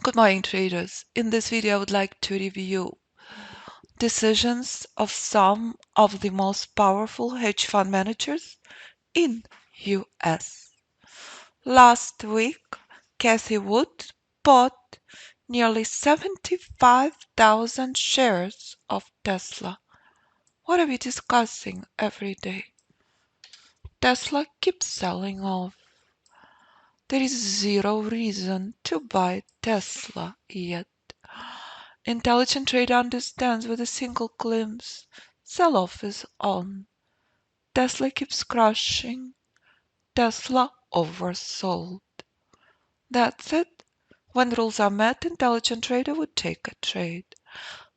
Good morning, traders. In this video, I would like to review decisions of some of the most powerful hedge fund managers in US. Last week, Cathie Wood bought nearly 75,000 shares of Tesla. What are we discussing every day? Tesla keeps selling off. There is zero reason to buy Tesla yet. Intelligent trader understands with a single glimpse. Sell-off is on. Tesla keeps crashing. Tesla oversold. That's it. When rules are met, intelligent trader would take a trade.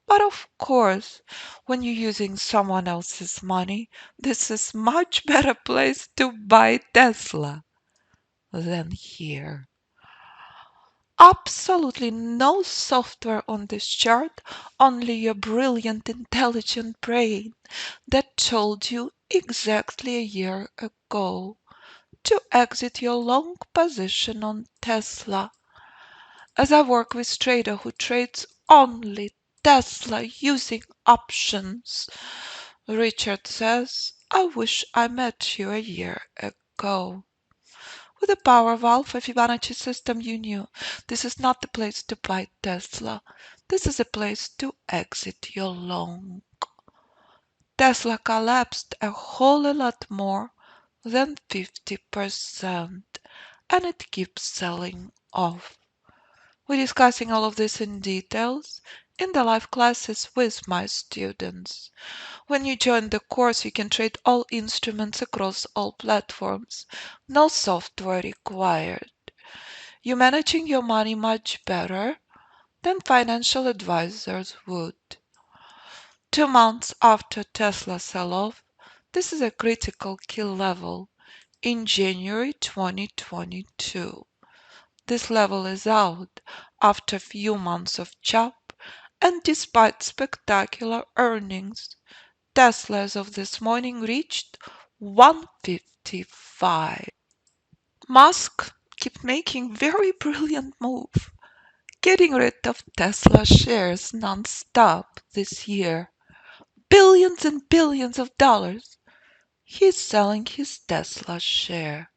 But of course, when you're using someone else's money, this is much better place to buy Tesla than here. Absolutely no software on this chart, only your brilliant, intelligent brain that told you exactly a year ago to exit your long position on Tesla. As I work with trader who trades only Tesla using options, Richard says, I wish I met you a year ago. With the power of Alpha Fibonacci System, you knew this is not the place to buy Tesla. This is a place to exit your long. Tesla collapsed a whole lot more than 50%, and it keeps selling off. We're discussing all of this in details in the live classes with my students. When you join the course, you can trade all instruments across all platforms. No software required. You're managing your money much better than financial advisors would. 2 months after Tesla sell-off, this is a critical key level in January 2022. This level is out after a few months of chop, and despite spectacular earnings, Tesla as of this morning reached 155. Musk kept making very brilliant move, getting rid of Tesla shares non-stop this year. Billions and billions of dollars. He's selling his Tesla share.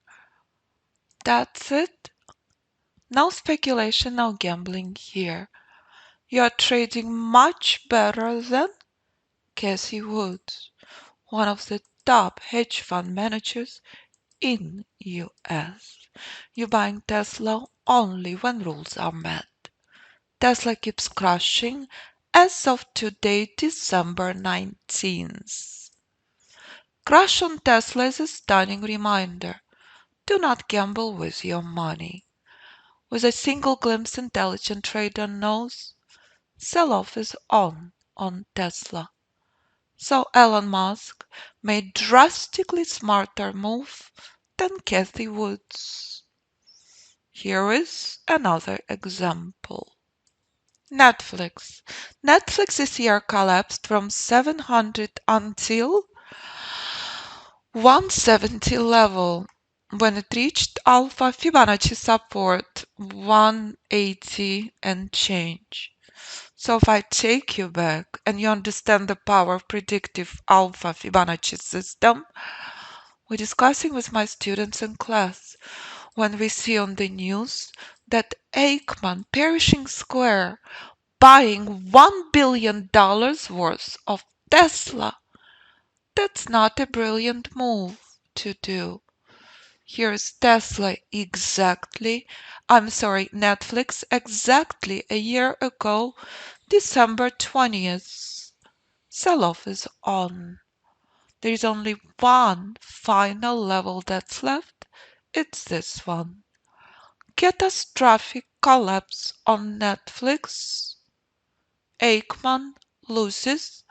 That's it. No speculation, no gambling here. You're trading much better than Cathie Wood, one of the top hedge fund managers in US. You're buying Tesla only when rules are met. Tesla keeps crashing as of today, December 19th. Crash on Tesla is a stunning reminder. Do not gamble with your money. With a single glimpse, intelligent trader knows sell-off is on Tesla. So Elon Musk made drastically smarter move than Cathie Wood's. Here is another example. Netflix. Netflix this year collapsed from 700 until 170 level when it reached Alpha Fibonacci support 180 and change. So if I take you back and you understand the power of predictive Alpha Fibonacci system, we're discussing with my students in class when we see on the news that Aikman, Perishing Square, buying $1 billion worth of Tesla. That's not a brilliant move to do. Here's Netflix exactly a year ago, December 20th. Sell-off is on. There is only one final level that's left. It's this one. Catastrophic collapse on Netflix. Aikman loses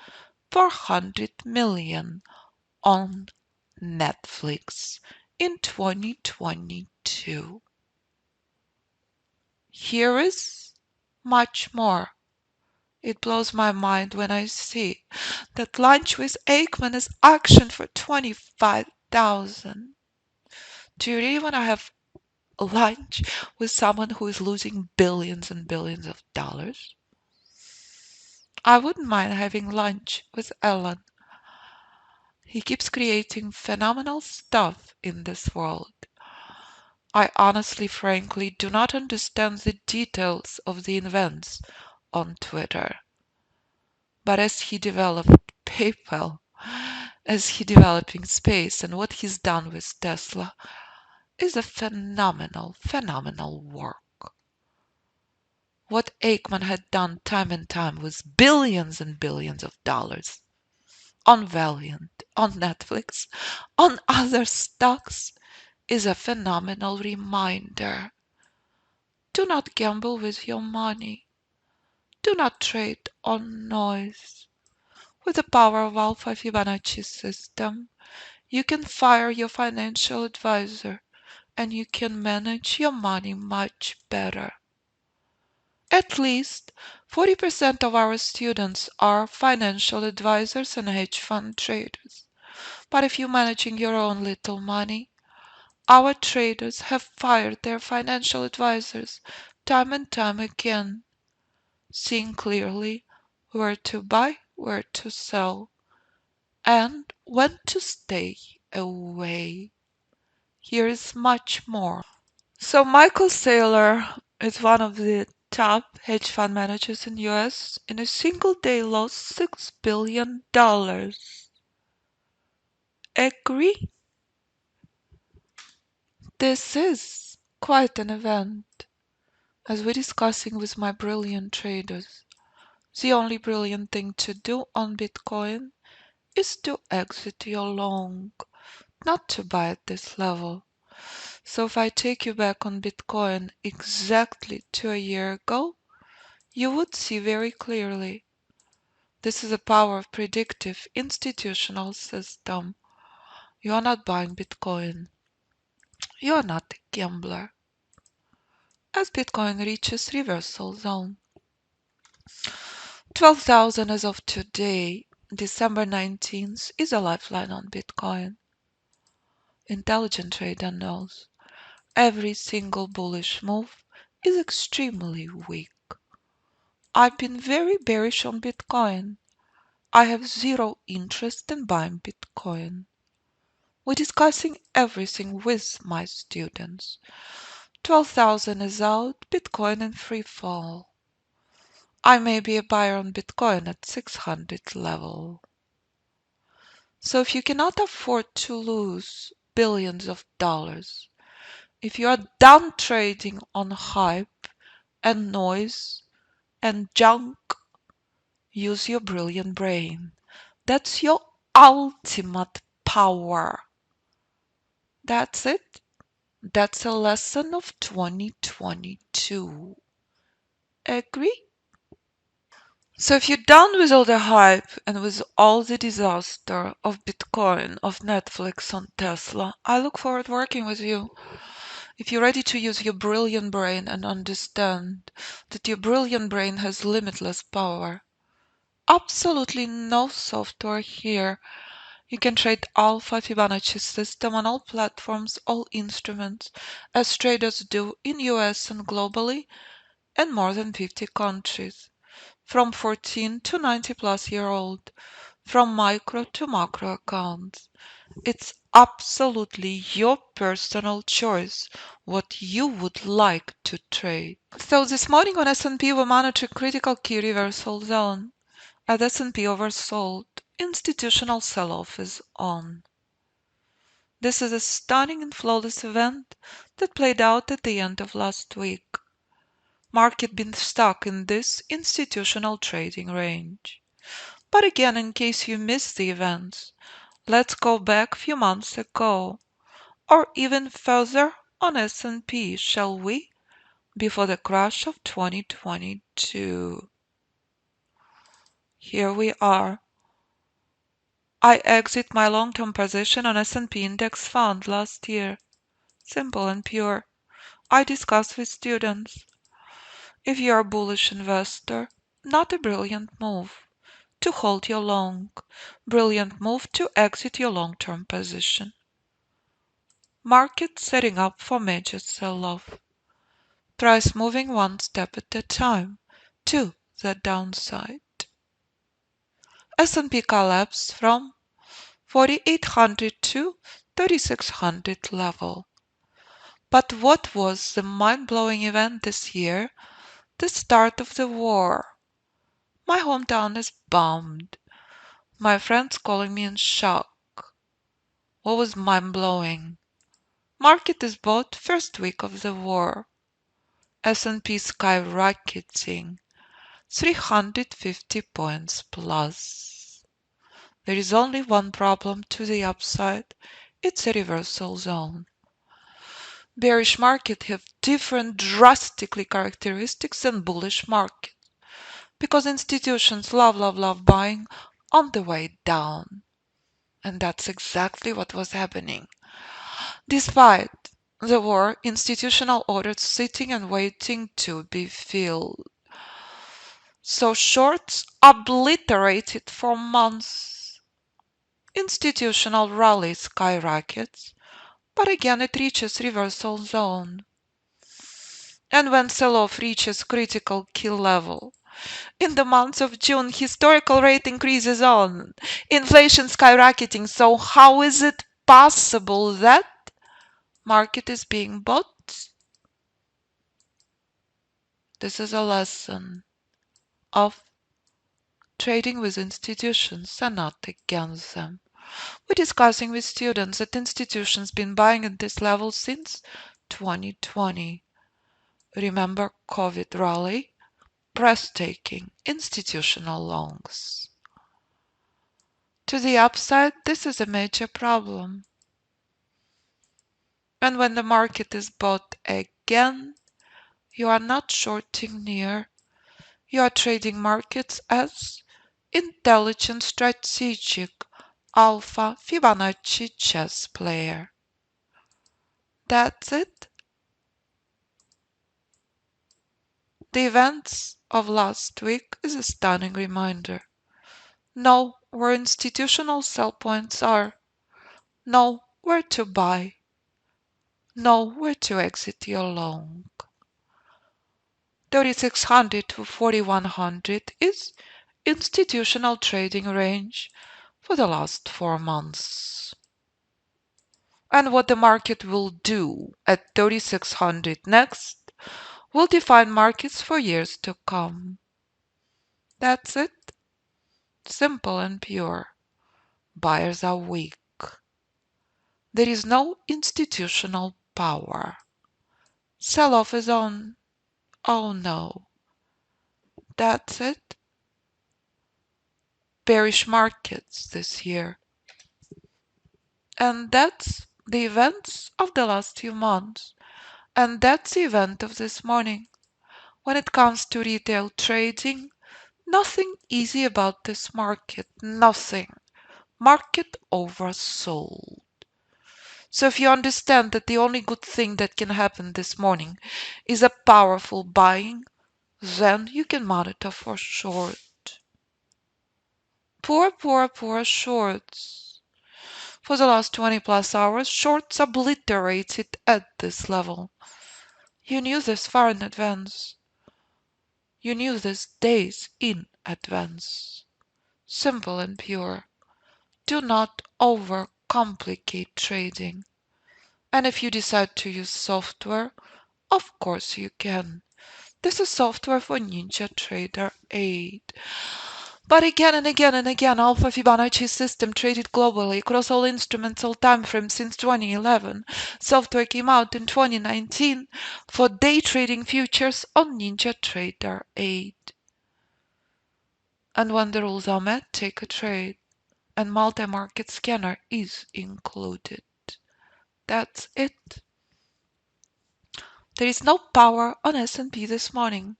400 million on Netflix in 2022. Here is much more. It blows my mind when I see that lunch with Aikman is auctioned for 25,000. Do you really want to have lunch with someone who is losing billions and billions of dollars? I wouldn't mind having lunch with Alan. He keeps creating phenomenal stuff in this world. I honestly, frankly, do not understand the details of the events on Twitter. But as he developed PayPal, as he developing space, and what he's done with Tesla is a phenomenal, phenomenal work. What Aikman had done time and time with billions and billions of dollars on Valiant, on Netflix, on other stocks is a phenomenal reminder. Do not gamble with your money. Do not trade on noise. With the power of Alpha Fibonacci System, you can fire your financial advisor and you can manage your money much better. At least 40% of our students are financial advisors and hedge fund traders. But if you're managing your own little money, our traders have fired their financial advisors time and time again, seeing clearly where to buy, where to sell, and when to stay away. Here is much more. So Michael Saylor is one of the top hedge fund managers in US. In a single day lost $6 billion. Agree? This is quite an event. As we're discussing with my brilliant traders, the only brilliant thing to do on Bitcoin is to exit your long, not to buy at this level. So if I take you back on Bitcoin exactly to a year ago, you would see very clearly. This is the power of predictive institutional system. You are not buying Bitcoin. You are not a gambler. As Bitcoin reaches reversal zone. 12,000 as of today, December 19th, is a lifeline on Bitcoin. Intelligent trader knows every single bullish move is extremely weak. I've been very bearish on Bitcoin. I have zero interest in buying Bitcoin. We're discussing everything with my students. 12,000 is out, Bitcoin in free fall. I may be a buyer on Bitcoin at 600 level. So if you cannot afford to lose billions of dollars, if you are done trading on hype and noise and junk, use your brilliant brain. That's your ultimate power. That's it. That's a lesson of 2022. Agree? So if you're done with all the hype and with all the disaster of Bitcoin, of Netflix, on Tesla, I look forward to working with you. If you're ready to use your brilliant brain and understand that your brilliant brain has limitless power, absolutely no software here. You can trade Alpha Fibonacci System on all platforms, all instruments, as traders do in US and globally, and more than 50 countries. From 14 to 90 plus year old, from micro to macro accounts. It's absolutely your personal choice what you would like to trade. So this morning on S&P we monitored critical key reversal zone. At S&P oversold, institutional sell-off is on. This is a stunning and flawless event that played out at the end of last week. Market been stuck in this institutional trading range. But again, in case you missed the events, let's go back a few months ago, or even further on S&P, shall we? Before the crash of 2022. Here we are. I exit my long-term position on S&P index fund last year. Simple and pure. I discuss with students. If you are a bullish investor, not a brilliant move to hold your long. Brilliant move to exit your long-term position. Market setting up for major sell-off. Price moving one step at a time to the downside. S&P collapsed from 4,800 to 3,600 level. But what was the mind-blowing event this year? The start of the war. My hometown is bombed. My friends calling me in shock. What was mind-blowing? Market is bought first week of the war. S&P skyrocketing 350 points plus. There is only one problem to the upside. It's a reversal zone. Bearish market have different drastically characteristics than bullish market because institutions love buying on the way down. And that's exactly what was happening. Despite the war, institutional orders sitting and waiting to be filled. So shorts obliterated for months. Institutional rally skyrockets, but again it reaches reversal zone. And when sell-off reaches critical key level, in the month of June, historical rate increases on. Inflation skyrocketing. So how is it possible that market is being bought? This is a lesson of trading with institutions and not against them. We're discussing with students that institutions been buying at this level since 2020. Remember COVID rally? Breathtaking institutional longs. To the upside, this is a major problem. And when the market is bought again, you are not shorting near. You are trading markets as intelligent, strategic, Alpha Fibonacci chess player. That's it. The events of last week is a stunning reminder. Know where institutional sell points are. Know where to buy. Know where to exit your long. 3,600 to 4,100 is institutional trading range for the last 4 months. And what the market will do at 3,600 next will define markets for years to come. That's it. Simple and pure. Buyers are weak. There is no institutional power. Sell-off is on. Oh no. That's it. Bearish markets this year. And that's the events of the last few months. And that's the event of this morning. When it comes to retail trading, nothing easy about this market. Nothing. Market oversold. So if you understand that the only good thing that can happen this morning is a powerful buying, then you can monitor for short. Poor shorts. For the last 20 plus hours, shorts obliterated at this level. You knew this far in advance. You knew this days in advance. Simple and pure. Do not overcomplicate trading. And if you decide to use software, of course you can. This is software for Ninja Trader 8. But again and again and again, Alpha Fibonacci System traded globally across all instruments, all time frames since 2011. Software came out in 2019 for day trading futures on Ninja Trader 8. And when the rules are met, take a trade. And multi-market scanner is included. That's it. There is no power on S&P this morning.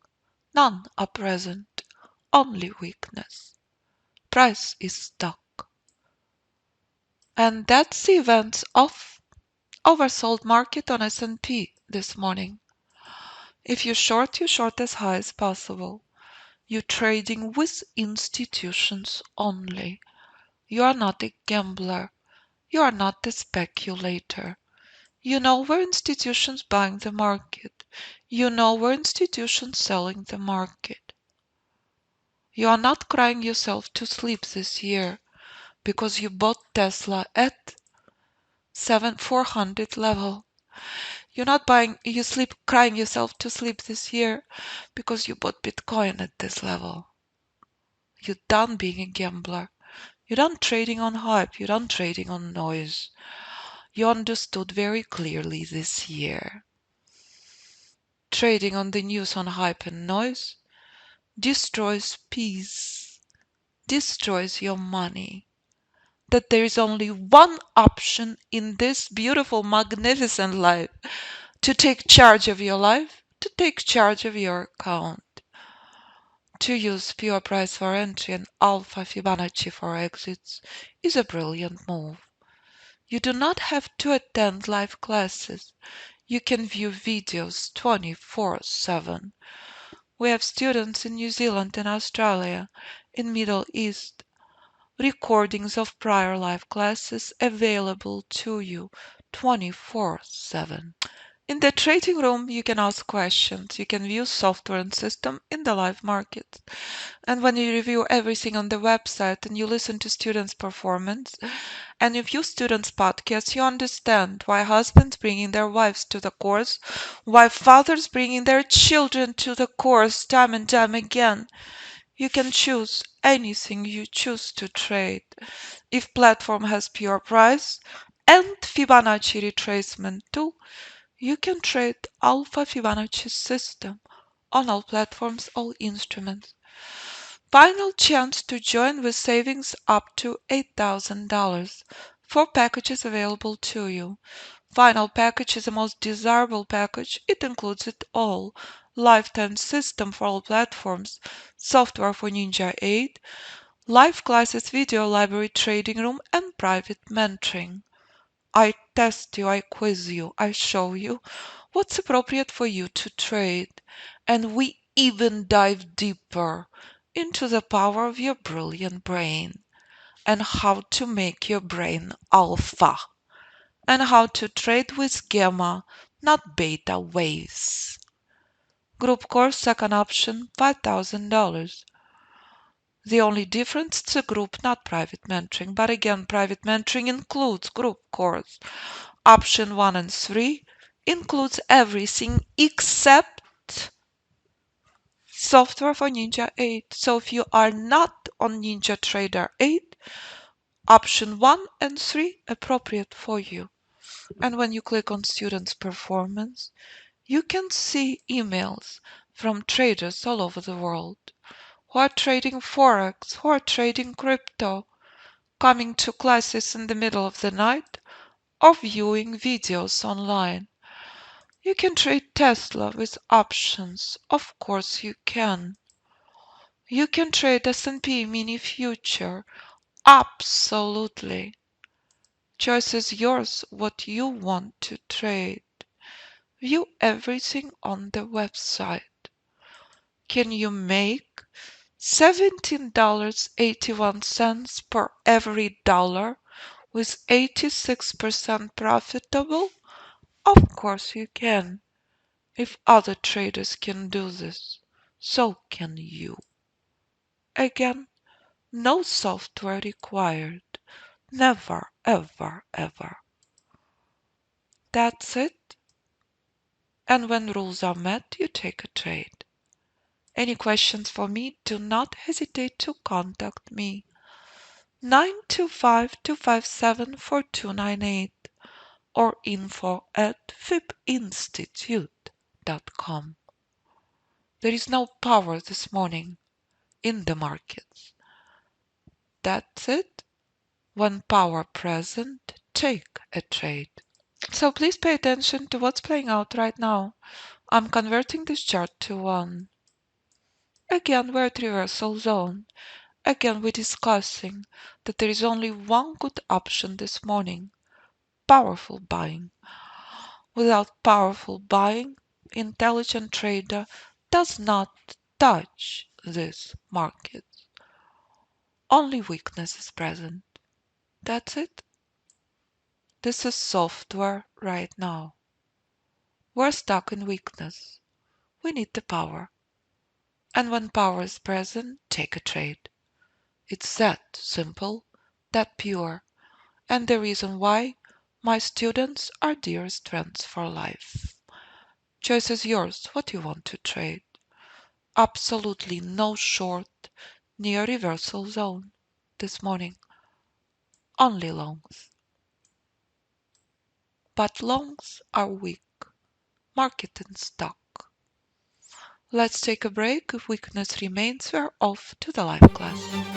None are present. Only weakness. Price is stuck. And that's the events of oversold market on S&P this morning. If you short as high as possible. You're trading with institutions only. You are not a gambler. You are not a speculator. You know where institutions buying the market. You know where institutions selling the market. You are not crying yourself to sleep this year because you bought Tesla at 400 level. You're not buying you sleep crying yourself to sleep this year because you bought Bitcoin at this level. You're done being a gambler. You're done trading on hype. You're done trading on noise. You understood very clearly this year. Trading on the news on hype and noise destroys peace, destroys your money. That there is only one option in this beautiful, magnificent life to take charge of your life, to take charge of your account, to use pure price for entry and Alpha Fibonacci for exits is a brilliant move. You do not have to attend live classes. You can view videos 24/7. We have students in New Zealand and Australia, in Middle East, recordings of prior live classes available to you 24/7. In the trading room, you can ask questions. You can view software and system in the live market. And when you review everything on the website and you listen to students' performance and you view students' podcasts, you understand why husbands bringing their wives to the course, why fathers bringing their children to the course time and time again. You can choose anything you choose to trade. If platform has pure price and Fibonacci retracement tool, you can trade Alpha Fibonacci system on all platforms, all instruments. Final chance to join with savings up to $8,000. 4 packages available to you. Final package is the most desirable package. It includes it all. Lifetime system for all platforms, software for Ninja 8, live classes, video library, trading room, and private mentoring. I test you, I quiz you, I show you what's appropriate for you to trade. And we even dive deeper into the power of your brilliant brain and how to make your brain alpha and how to trade with gamma, not beta waves. Group course, second option, $5,000. The only difference is a group, not private mentoring. But again, private mentoring includes group course. Option 1 and 3 includes everything except software for Ninja 8. So if you are not on Ninja Trader 8, option 1 and 3 appropriate for you. And when you click on students performance, you can see emails from traders all over the world who are trading Forex, who are trading crypto, coming to classes in the middle of the night or viewing videos online. You can trade Tesla with options. Of course you can. You can trade S&P mini future. Absolutely. Choice is yours what you want to trade. View everything on the website. Can you make $17.81 per every dollar with 86% profitable? Of course you can. If other traders can do this, so can you. Again, no software required. Never, ever, ever. That's it. And when rules are met, you take a trade. Any questions for me, do not hesitate to contact me. 925-257-4298 or info@fibinstitute.com. There is no power this morning in the markets. That's it. When power present, take a trade. So please pay attention to what's playing out right now. I'm converting this chart to 1. Again, we're at reversal zone. Again, we're discussing that there is only one good option this morning. Powerful buying. Without powerful buying, intelligent trader does not touch this market. Only weakness is present. That's it. This is software right now. We're stuck in weakness. We need the power. And when power is present, take a trade. It's that simple, that pure, and the reason why my students are dearest friends for life. Choice is yours, what you want to trade. Absolutely no short near reversal zone this morning. Only longs. But longs are weak. Market in stock. Let's take a break. If weakness remains, we're off to the live class.